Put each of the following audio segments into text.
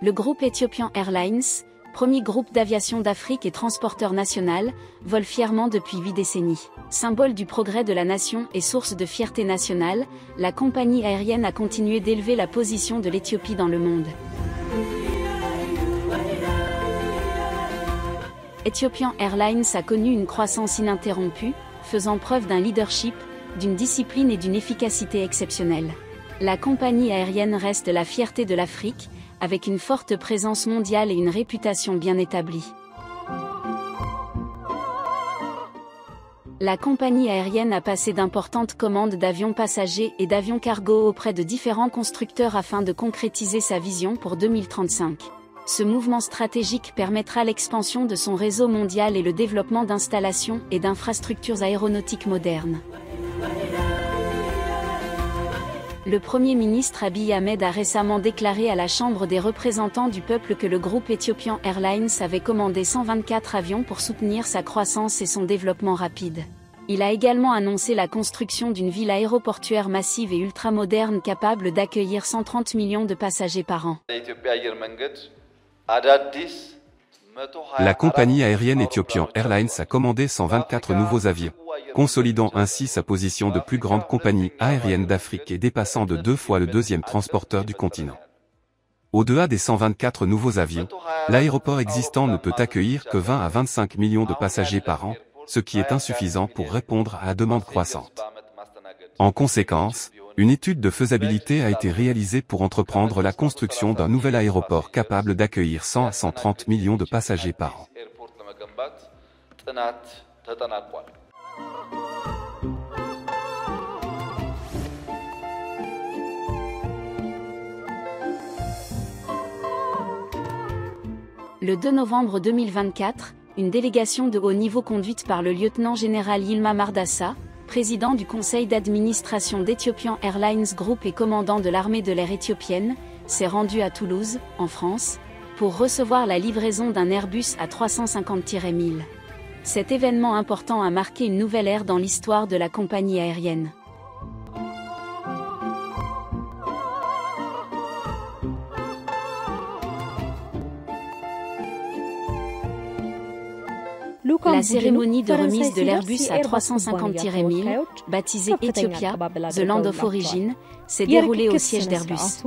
Le groupe Ethiopian Airlines, premier groupe d'aviation d'Afrique et transporteur national, vole fièrement depuis 8 décennies. Symbole du progrès de la nation et source de fierté nationale, la compagnie aérienne a continué d'élever la position de l'Éthiopie dans le monde. Ethiopian Airlines a connu une croissance ininterrompue, faisant preuve d'un leadership, d'une discipline et d'une efficacité exceptionnelle. La compagnie aérienne reste la fierté de l'Afrique, avec une forte présence mondiale et une réputation bien établie. La compagnie aérienne a passé d'importantes commandes d'avions passagers et d'avions cargo auprès de différents constructeurs afin de concrétiser sa vision pour 2035. Ce mouvement stratégique permettra l'expansion de son réseau mondial et le développement d'installations et d'infrastructures aéronautiques modernes. Le Premier ministre Abiy Ahmed a récemment déclaré à la Chambre des représentants du peuple que le groupe Ethiopian Airlines avait commandé 124 avions pour soutenir sa croissance et son développement rapide. Il a également annoncé la construction d'une ville aéroportuaire massive et ultramoderne capable d'accueillir 130 millions de passagers par an. La compagnie aérienne Ethiopian Airlines a commandé 124 nouveaux avions, consolidant ainsi sa position de plus grande compagnie aérienne d'Afrique et dépassant de 2 fois le deuxième transporteur du continent. Au-delà des 124 nouveaux avions, l'aéroport existant ne peut accueillir que 20 à 25 millions de passagers par an, ce qui est insuffisant pour répondre à la demande croissante. En conséquence, une étude de faisabilité a été réalisée pour entreprendre la construction d'un nouvel aéroport capable d'accueillir 100 à 130 millions de passagers par an. Le 2 novembre 2024, une délégation de haut niveau conduite par le lieutenant-général Yilma Mardassa, président du conseil d'administration d'Ethiopian Airlines Group et commandant de l'armée de l'air éthiopienne, s'est rendue à Toulouse, en France, pour recevoir la livraison d'un Airbus A350-1000. Cet événement important a marqué une nouvelle ère dans l'histoire de la compagnie aérienne. La cérémonie de remise de l'Airbus A350-1000, baptisé Ethiopia, The Land of Origin, s'est déroulée au siège d'Airbus.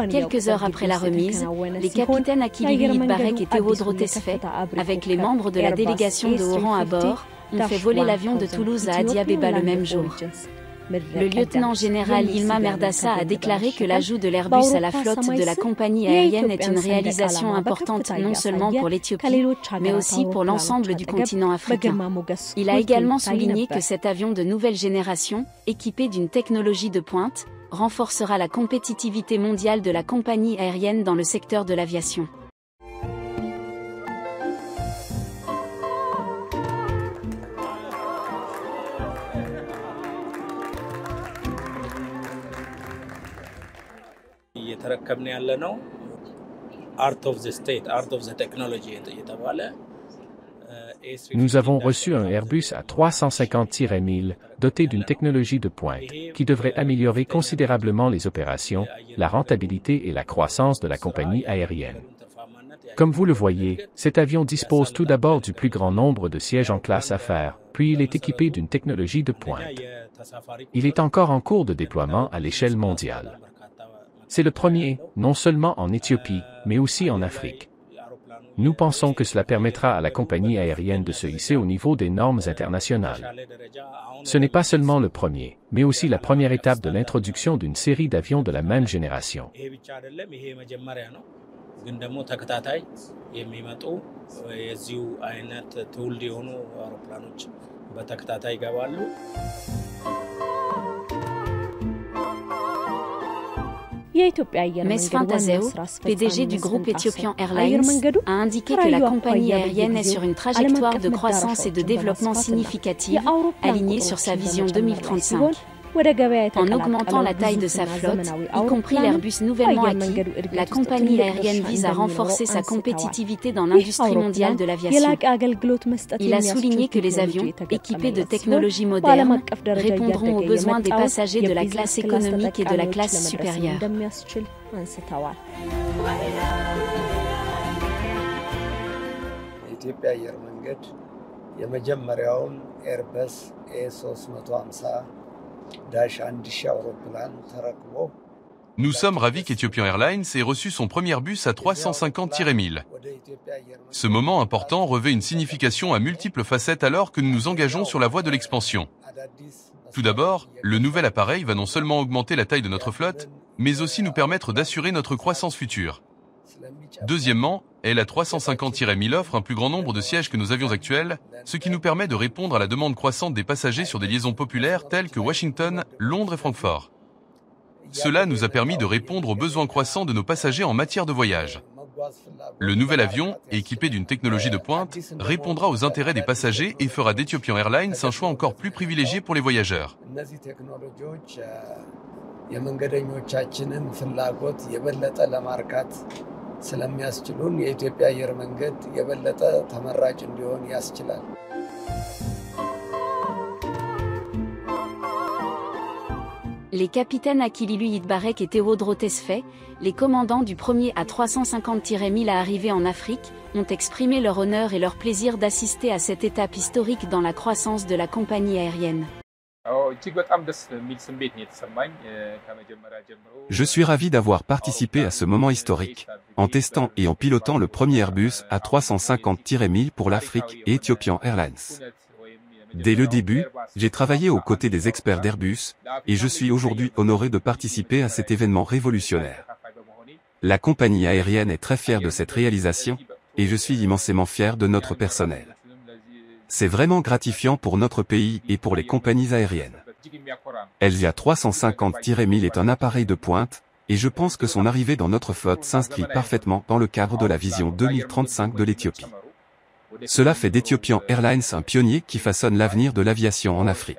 Quelques heures après la remise, les capitaines Akililu Idbarek et Théodore Tesfaye, avec les membres de la délégation de haut rang à bord, ont fait voler l'avion de Toulouse à Addis Abeba le même jour. Le lieutenant-général Yilma Mardassa a déclaré que l'ajout de l'Airbus à la flotte de la compagnie aérienne est une réalisation importante non seulement pour l'Éthiopie, mais aussi pour l'ensemble du continent africain. Il a également souligné que cet avion de nouvelle génération, équipé d'une technologie de pointe, renforcera la compétitivité mondiale de la compagnie aérienne dans le secteur de l'aviation. እየተረከብን ያለነው Art of the State, Art of the Technology እየተባለ Nous avons reçu un Airbus A350-1000, doté d'une technologie de pointe, qui devrait améliorer considérablement les opérations, la rentabilité et la croissance de la compagnie aérienne. Comme vous le voyez, cet avion dispose tout d'abord du plus grand nombre de sièges en classe affaires, puis il est équipé d'une technologie de pointe. Il est encore en cours de déploiement à l'échelle mondiale. C'est le premier, non seulement en Éthiopie, mais aussi en Afrique. Nous pensons que cela permettra à la compagnie aérienne de se hisser au niveau des normes internationales. Ce n'est pas seulement le premier, mais aussi la première étape de l'introduction d'une série d'avions de la même génération. Mesfin Tazeo, PDG du groupe Ethiopian Airlines, a indiqué que la compagnie aérienne est sur une trajectoire de croissance et de développement significative, alignée sur sa vision 2035. En augmentant la taille de sa flotte, y compris l'Airbus nouvellement acquis, la compagnie aérienne vise à renforcer sa compétitivité dans l'industrie mondiale de l'aviation. Il a souligné que les avions, équipés de technologies modernes, répondront aux besoins des passagers de la classe économique et de la classe supérieure. አንስተዋል። የኢትዮጵያ አየር መንገድ የመጀመሪያውን ኤርበስ A350-1000 አውሮፕላን ተረክቦ Nous sommes ravis qu'Ethiopian Airlines ait reçu son premier Airbus A350-1000. Ce moment important revêt une signification à multiples facettes alors que nous nous engageons sur la voie de l'expansion. Tout d'abord, le nouvel appareil va non seulement augmenter la taille de notre flotte, mais aussi nous permettre d'assurer notre croissance future. Deuxièmement, l'A350-1000 offre un plus grand nombre de sièges que nos avions actuels, ce qui nous permet de répondre à la demande croissante des passagers sur des liaisons populaires telles que Washington, Londres et Francfort. Cela nous a permis de répondre aux besoins croissants de nos passagers en matière de voyage. Le nouvel avion, équipé d'une technologie de pointe, répondra aux intérêts des passagers et fera d'Ethiopian Airlines un choix encore plus privilégié pour les voyageurs. Les capitaines Akililu Yitbarek et Théodro Tesfaye, les commandants du premier A350-1000 à arriver en Afrique, ont exprimé leur honneur et leur plaisir d'assister à cette étape historique dans la croissance de la compagnie aérienne. Je suis ravi d'avoir participé à ce moment historique, en testant et en pilotant le premier Airbus A350-1000 pour l'Afrique et Ethiopian Airlines. Dès le début, j'ai travaillé aux côtés des experts d'Airbus, et je suis aujourd'hui honoré de participer à cet événement révolutionnaire. La compagnie aérienne est très fière de cette réalisation, et je suis immensément fier de notre personnel. C'est vraiment gratifiant pour notre pays et pour les compagnies aériennes. Elvia 350-1000 est un appareil de pointe, et je pense que son arrivée dans notre flotte s'inscrit parfaitement dans le cadre de la vision 2035 de l'Éthiopie. Cela fait d'Ethiopian Airlines un pionnier qui façonne l'avenir de l'aviation en Afrique.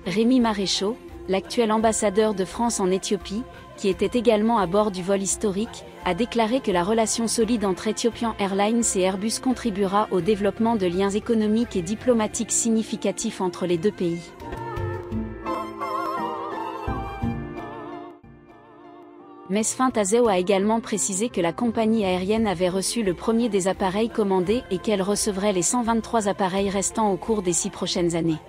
Rémi Maréchaux, l'actuel ambassadeur de France en Éthiopie, qui était également à bord du vol historique, a déclaré que la relation solide entre Ethiopian Airlines et Airbus contribuera au développement de liens économiques et diplomatiques significatifs entre les deux pays. Mesfin Tazeo a également précisé que la compagnie aérienne avait reçu le premier des appareils commandés et qu'elle recevrait les 123 appareils restants au cours des 6 prochaines années.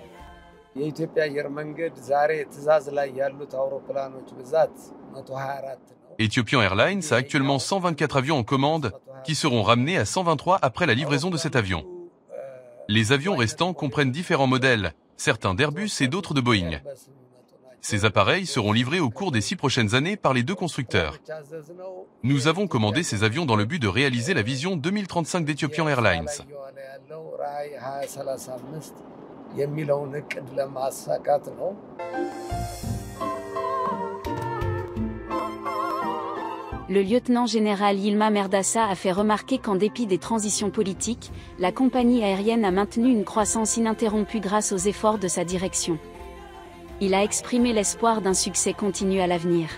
Ethiopian Airlines a actuellement 124 avions en commande, qui seront ramenés à 123 après la livraison de cet avion. Les avions restants comprennent différents modèles, certains d'Airbus et d'autres de Boeing. Ces appareils seront livrés au cours des 6 prochaines années par les deux constructeurs. Nous avons commandé ces avions dans le but de réaliser la vision 2035 d'Ethiopian Airlines. Le lieutenant général Yilma Merdassa a fait remarquer qu'en dépit des transitions politiques, la compagnie aérienne a maintenu une croissance ininterrompue grâce aux efforts de sa direction. Il a exprimé l'espoir d'un succès continu à l'avenir.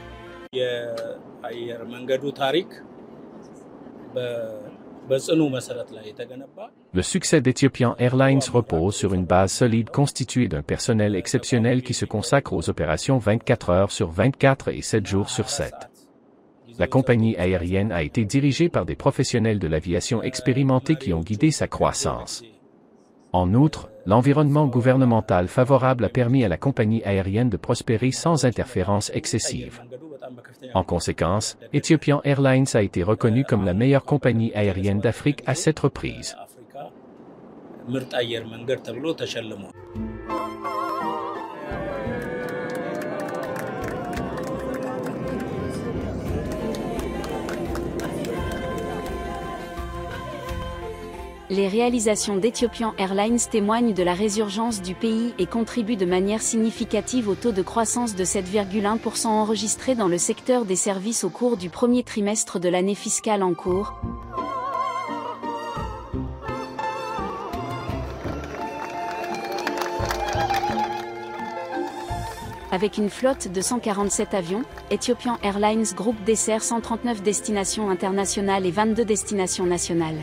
Le succès d'Ethiopian Airlines repose sur une base solide constituée d'un personnel exceptionnel qui se consacre aux opérations 24 heures sur 24 et 7 jours sur 7. La compagnie aérienne a été dirigée par des professionnels de l'aviation expérimentés qui ont guidé sa croissance. En outre, l'environnement gouvernemental favorable a permis à la compagnie aérienne de prospérer sans interférence excessive. En conséquence, Ethiopian Airlines a été reconnue comme la meilleure compagnie aérienne d'Afrique à 7 reprises. Les réalisations d'Ethiopian Airlines témoignent de la résurgence du pays et contribuent de manière significative au taux de croissance de 7,1% enregistré dans le secteur des services au cours du premier trimestre de l'année fiscale en cours. Avec une flotte de 147 avions, Ethiopian Airlines Group dessert 139 destinations internationales et 22 destinations nationales.